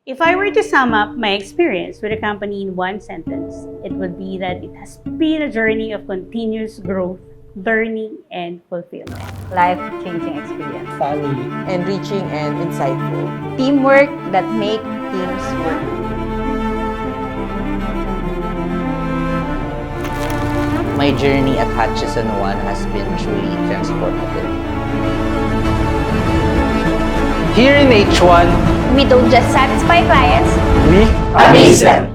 If I were to sum up my experience with the company in one sentence, it would be that it has been a journey of continuous growth, learning, and fulfillment. Life-changing experience. Family. Enriching and insightful. Teamwork that make teams work. My journey at Hutchison-1 has been truly transformative. Here in H1, We don't just satisfy clients, We amaze them!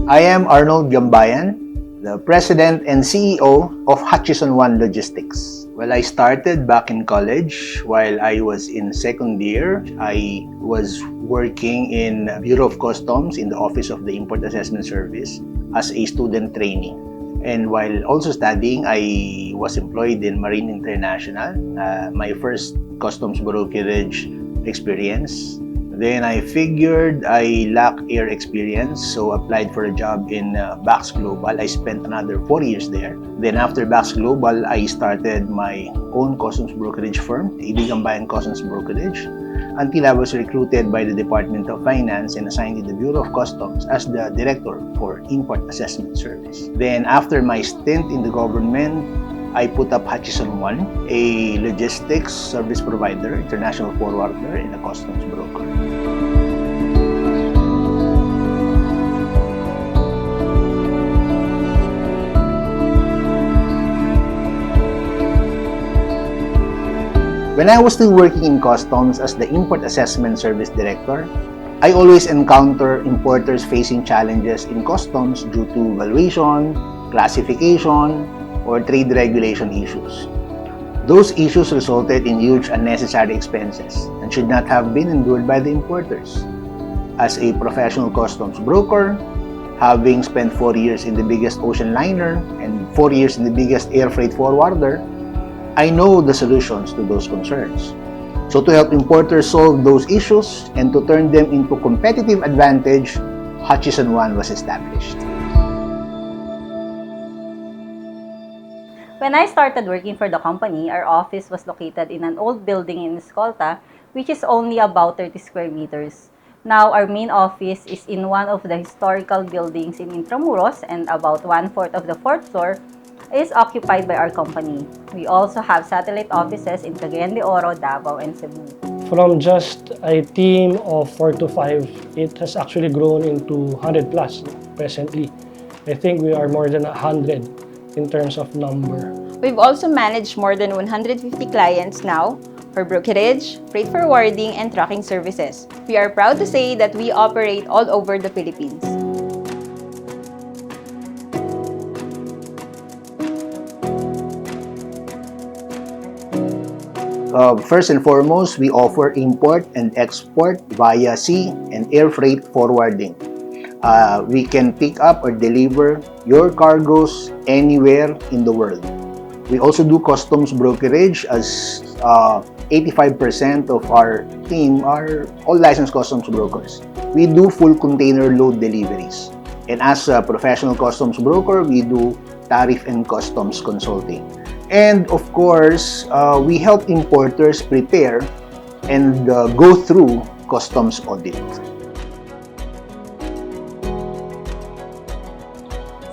I am Arnold Gambayan, the President and CEO of Hutchison-1 Logistics. Well, I started back in college. While I was in second year, I was working in Bureau of Customs in the Office of the Import Assessment Service as a student trainee. And while also studying, I was employed in Marine International, my first customs brokerage experience. Then I figured I lack air experience, so applied for a job in Bax Global. I spent another 4 years there. Then after Bax Global, I started my own customs brokerage firm, AVP Customs Brokerage, until I was recruited by the Department of Finance and assigned to the Bureau of Customs as the Director for Import Assessment Service. Then after my stint in the government, I put up Hutchison-1, a logistics service provider, international forwarder, and a customs broker. When I was still working in customs as the Import Assessment Service Director, I always encounter importers facing challenges in customs due to valuation, classification, or trade regulation issues. Those issues resulted in huge unnecessary expenses and should not have been endured by the importers. As a professional customs broker, having spent 4 years in the biggest ocean liner and 4 years in the biggest air freight forwarder, I know the solutions to those concerns. So to help importers solve those issues and to turn them into competitive advantage, Hutchison-1 was established. When I started working for the company, our office was located in an old building in Escolta, which is only about 30 square meters. Now, our main office is in one of the historical buildings in Intramuros, and about 1/4 of the fourth floor is occupied by our company. We also have satellite offices in Cagayan de Oro, Davao, and Cebu. From just a team of 4 to 5, it has actually grown into 100 plus presently. I think we are more than 100 in terms of number. We've also managed more than 150 clients now for brokerage, freight forwarding, and trucking services. We are proud to say that we operate all over the Philippines. First and foremost, we offer import and export via sea and air freight forwarding. We can pick up or deliver your cargoes anywhere in the world. We also do customs brokerage, as 85% of our team are all licensed customs brokers. We do full container load deliveries. And as a professional customs broker, we do tariff and customs consulting. And of course, we help importers prepare and go through customs audit.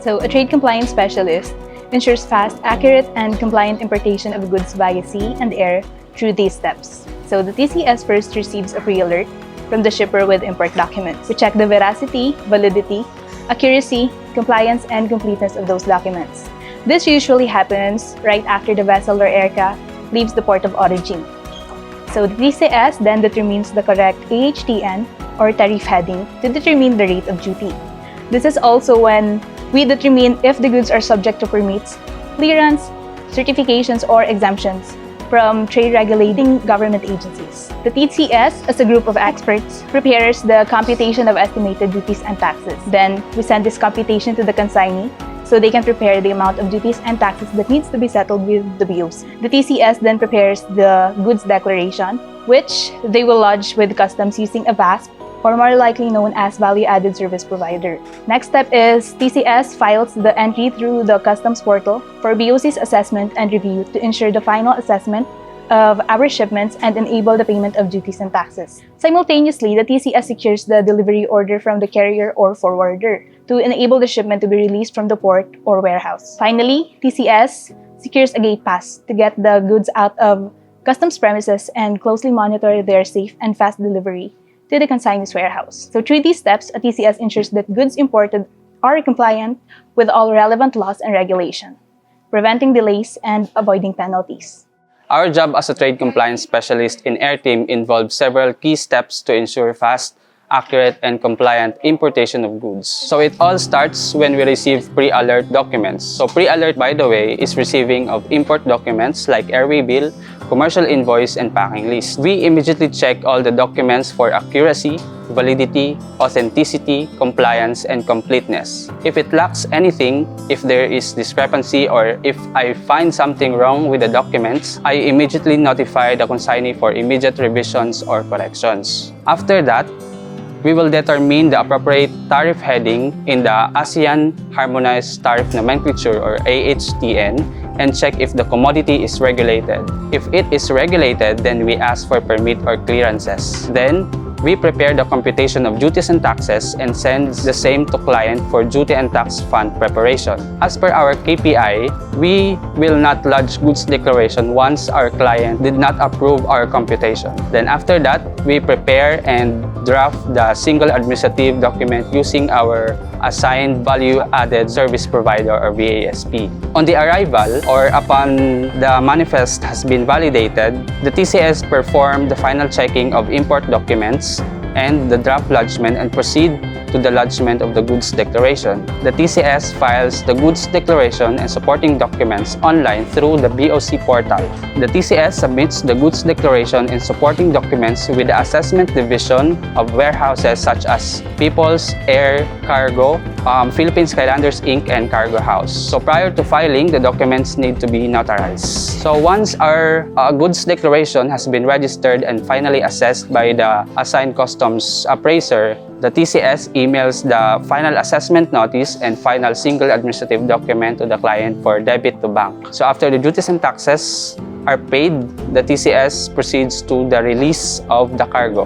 So, a trade compliance specialist ensures fast, accurate, and compliant importation of goods via sea and air through these steps. So, the TCS first receives a pre-alert from the shipper with import documents. We check the veracity, validity, accuracy, compliance, and completeness of those documents. This usually happens right after the vessel or aircraft leaves the port of origin. So, the TCS then determines the correct AHTN or tariff heading to determine the rate of duty. This is also when we determine if the goods are subject to permits, clearance, certifications, or exemptions from trade regulating government agencies. The TCS, as a group of experts, prepares the computation of estimated duties and taxes. Then, we send this computation to the consignee so they can prepare the amount of duties and taxes that needs to be settled with the BOC. The TCS then prepares the goods declaration, which they will lodge with customs using a VASP or more likely known as Value-Added Service Provider. Next step is TCS files the entry through the Customs portal for BOC's assessment and review to ensure the final assessment of our shipments and enable the payment of duties and taxes. Simultaneously, the TCS secures the delivery order from the carrier or forwarder to enable the shipment to be released from the port or warehouse. Finally, TCS secures a gate pass to get the goods out of customs premises and closely monitor their safe and fast delivery to the consignee's warehouse. So through these steps, a TCS ensures that goods imported are compliant with all relevant laws and regulation, preventing delays and avoiding penalties. Our job as a trade compliance specialist in Air Team involves several key steps to ensure fast, accurate, and compliant importation of goods. So it all starts when we receive pre-alert documents. So pre-alert, by the way, is receiving of import documents like airway bill, commercial invoice, and packing list. We immediately check all the documents for accuracy, validity, authenticity, compliance, and completeness. If it lacks anything, if there is discrepancy, or if I find something wrong with the documents, I immediately notify the consignee for immediate revisions or corrections. After that, we will determine the appropriate tariff heading in the ASEAN Harmonized Tariff Nomenclature or AHTN and check if the commodity is regulated. If it is regulated, then we ask for permit or clearances. Then, we prepare the computation of duties and taxes and send the same to client for duty and tax fund preparation. As per our KPI, we will not lodge goods declaration once our client did not approve our computation. Then after that, we prepare and draft the single administrative document using our assigned value-added service provider or VASP. On the arrival or upon the manifest has been validated, the TCS performed the final checking of import documents and the draft lodgement and proceed to the lodgement of the goods declaration. The TCS files the goods declaration and supporting documents online through the BOC portal. The TCS submits the goods declaration and supporting documents with the assessment division of warehouses such as People's Air Cargo, Philippine Skylanders Inc. and Cargo House. So prior to filing, the documents need to be notarized. So once our goods declaration has been registered and finally assessed by the assigned customs appraiser, the TCS emails the final assessment notice and final single administrative document to the client for debit to bank. So after the duties and taxes are paid, the TCS proceeds to the release of the cargo.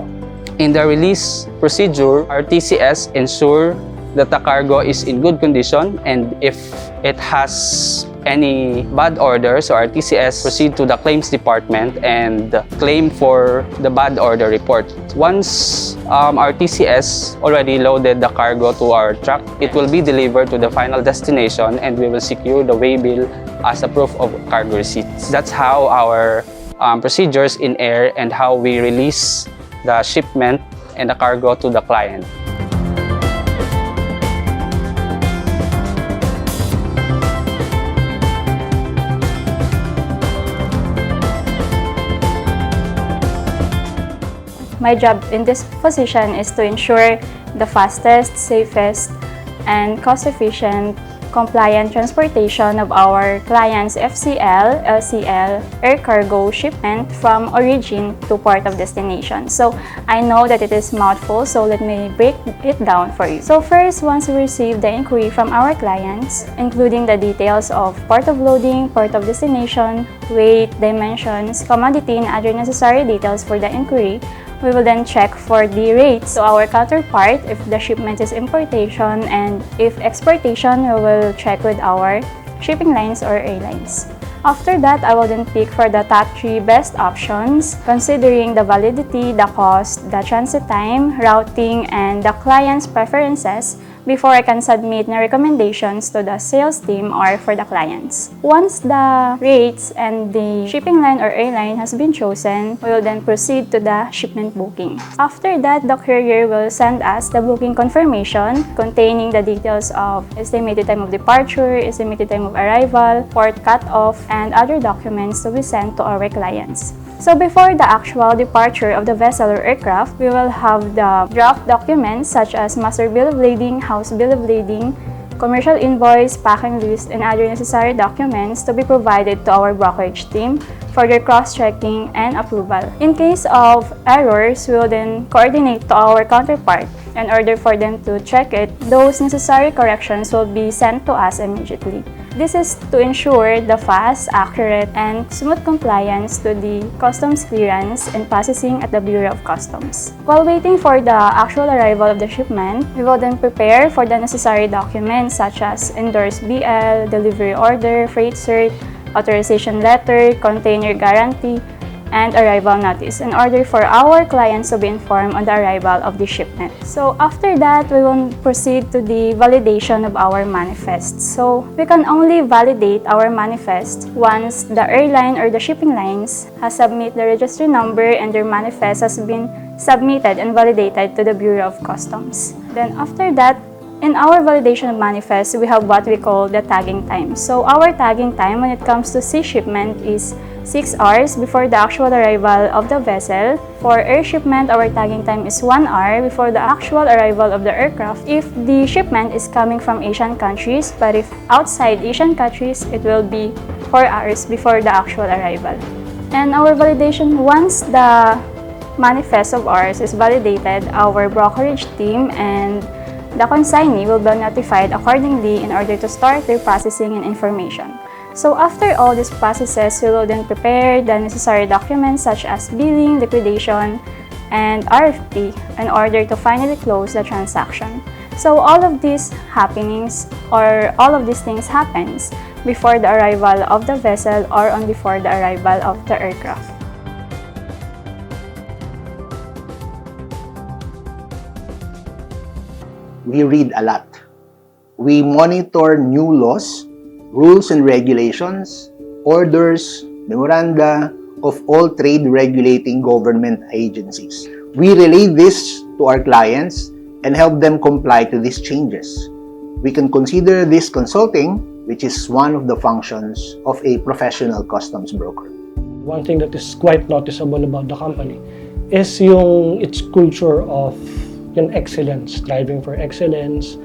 In the release procedure, our TCS ensure that the cargo is in good condition, and if it has any bad orders, so our TCS proceed to the claims department and claim for the bad order report. Once our TCS already loaded the cargo to our truck, it will be delivered to the final destination and we will secure the waybill as a proof of cargo receipts. That's how our procedures in air and how we release the shipment and the cargo to the client. My job in this position is to ensure the fastest, safest, and cost-efficient compliant transportation of our clients' FCL, LCL, air cargo shipment from origin to port of destination. So I know that it is mouthful, so let me break it down for you. So first, once we receive the inquiry from our clients, including the details of port of loading, port of destination, weight, dimensions, commodity, and other necessary details for the inquiry, we will then check for the rates to our counterpart if the shipment is importation, and if exportation, we will check with our shipping lines or airlines. After that, I will then pick for the top 3 best options, considering the validity, the cost, the transit time, routing, and the client's preferences before I can submit the recommendations to the sales team or for the clients. Once the rates and the shipping line or airline has been chosen, we will then proceed to the shipment booking. After that, the courier will send us the booking confirmation containing the details of estimated time of departure, estimated time of arrival, port cutoff, and other documents to be sent to our clients. So before the actual departure of the vessel or aircraft, we will have the draft documents such as master bill of lading, house bill of lading, commercial invoice, packing list, and other necessary documents to be provided to our brokerage team for their cross-checking and approval. In case of errors, we will then coordinate to our counterpart in order for them to check it. Those necessary corrections will be sent to us immediately. This is to ensure the fast, accurate, and smooth compliance to the customs clearance and processing at the Bureau of Customs. While waiting for the actual arrival of the shipment, we will then prepare for the necessary documents such as endorsed BL, delivery order, freight cert, authorization letter, container guarantee, and arrival notice in order for our clients to be informed on the arrival of the shipment. So after that, we will proceed to the validation of our manifest. So we can only validate our manifest once the airline or the shipping lines has submitted the registry number and their manifest has been submitted and validated to the Bureau of Customs. Then after that, in our validation of manifest, we have what we call the tagging time. So our tagging time when it comes to sea shipment is 6 hours before the actual arrival of the vessel. For air shipment, our tagging time is 1 hour before the actual arrival of the aircraft if the shipment is coming from Asian countries, but if outside Asian countries, it will be 4 hours before the actual arrival. And our validation, once the manifest of ours is validated, our brokerage team and the consignee will be notified accordingly in order to start their processing and information. So after all these processes, we will then prepare the necessary documents such as billing, liquidation, and RFP in order to finally close the transaction. So all of these happenings or all of these things happens before the arrival of the vessel or on before the arrival of the aircraft. We read a lot. We monitor new laws, rules and regulations, orders, memoranda of all trade regulating government agencies. We relay this to our clients and help them comply to these changes. We can consider this consulting, which is one of the functions of a professional customs broker. One thing that is quite noticeable about the company is its culture of excellence, striving for excellence,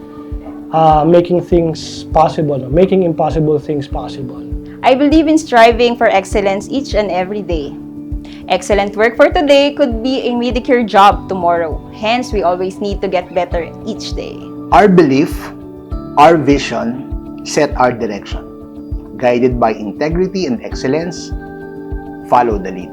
making things possible, making impossible things possible. I believe in striving for excellence each and every day. Excellent work for today could be a mediocre job tomorrow. Hence, we always need to get better each day. Our belief, our vision, set our direction. Guided by integrity and excellence, follow the lead.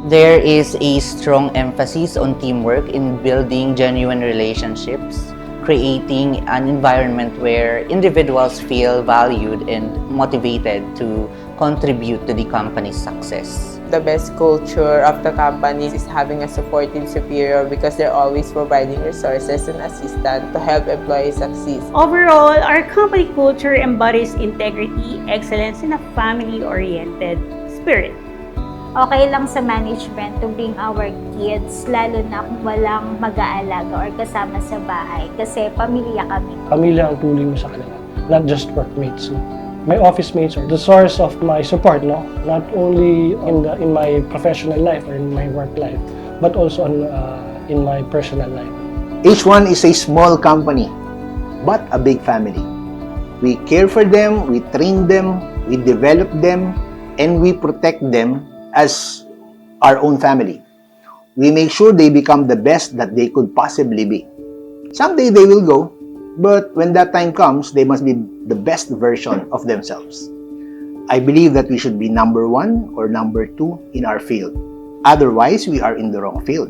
There is a strong emphasis on teamwork in building genuine relationships, creating an environment where individuals feel valued and motivated to contribute to the company's success. The best culture of the company is having a supportive superior because they're always providing resources and assistance to help employees succeed. Overall, our company culture embodies integrity, excellence, and a family-oriented spirit. Okay lang sa management to bring our kids, lalo na kung walang mag-aalaga or kasama sa bahay kasi pamilya kami. Pamilya ang tuloy mo sa kanila, not just workmates. My office mates are the source of my support, not only in my professional life or in my work life, but also in my personal life. H1 is a small company, but a big family. We care for them, we train them, we develop them, and we protect them as our own family. We make sure they become the best that they could possibly be. Someday they will go, but when that time comes, they must be the best version of themselves. I believe that we should be number 1 or number 2 in our field. Otherwise, we are in the wrong field.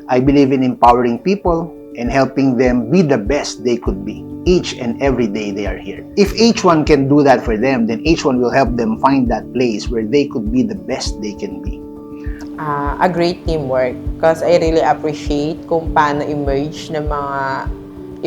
I believe in empowering people and helping them be the best they could be each and every day they are here. If H1 can do that for them, then H1 will help them find that place where they could be the best they can be. A great teamwork because I really appreciate kung paano emerge ng mga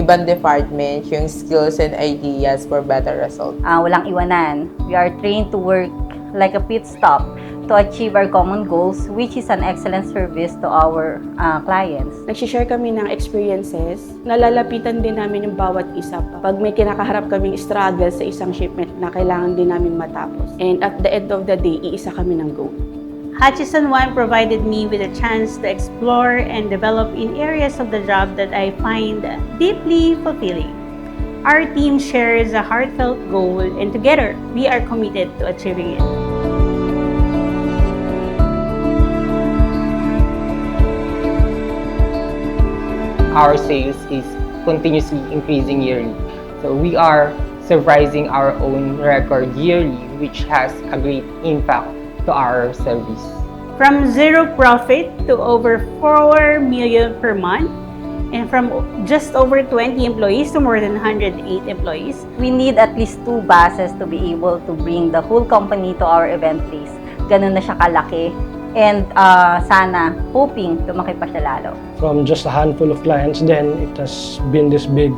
ibang department yung skills and ideas for better results. Walang iwanan. We are trained to work like a pit stop to achieve our common goals, which is an excellent service to our clients. Nagsishare kami ng experiences, nalalapitan din namin yung bawat isa pag may kinakaharap kaming struggle sa isang shipment na kailangan din namin matapos. And at the end of the day, iisa kami ng goal. Hutchison-1 provided me with a chance to explore and develop in areas of the job that I find deeply fulfilling. Our team shares a heartfelt goal, and together, we are committed to achieving it. Our sales is continuously increasing yearly. So we are surprising our own record yearly, which has a great impact to our service. From zero profit to over 4 million per month, and from just over 20 employees to more than 108 employees. We need at least 2 buses to be able to bring the whole company to our event place. Ganun na siya kalaki. And sana, hoping, lumaki pa siya lalo. From just a handful of clients, then it has been this big.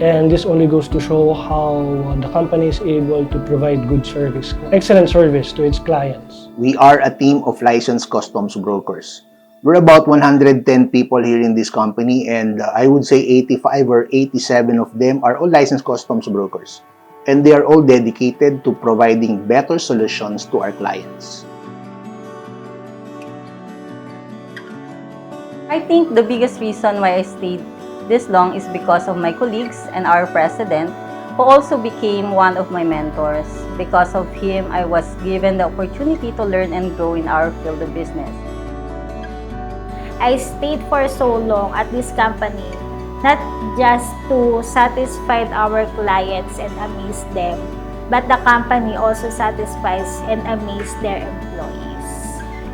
And this only goes to show how the company is able to provide good service, excellent service to its clients. We are a team of licensed customs brokers. We're about 110 people here in this company, and I would say 85 or 87 of them are all licensed customs brokers. And they are all dedicated to providing better solutions to our clients. I think the biggest reason why I stayed this long is because of my colleagues and our president, who also became one of my mentors. Because of him, I was given the opportunity to learn and grow in our field of business. I stayed for so long at this company, not just to satisfy our clients and amaze them, but the company also satisfies and amazes their employees.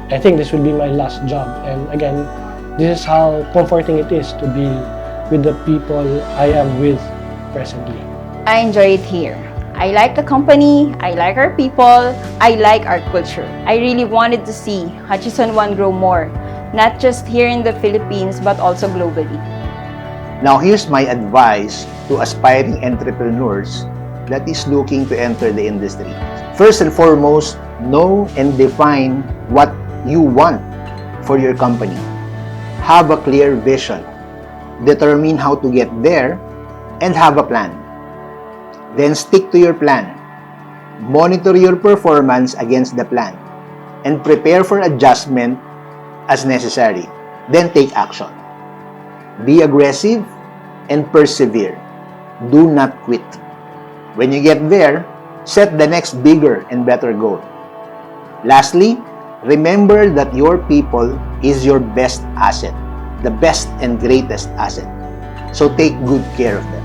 I think this will be my last job, and again, this is how comforting it is to be with the people I am with presently. I enjoy it here. I like the company, I like our people, I like our culture. I really wanted to see Hutchison-1 grow more, not just here in the Philippines, but also globally. Now, here's my advice to aspiring entrepreneurs that is looking to enter the industry. First and foremost, know and define what you want for your company. Have a clear vision. Determine how to get there and have a plan. Then stick to your plan. Monitor your performance against the plan and prepare for adjustment as necessary. Then take action. Be aggressive and persevere. Do not quit. When you get there, set the next bigger and better goal. Lastly, remember that your people is your best asset, the best and greatest asset. So take good care of them.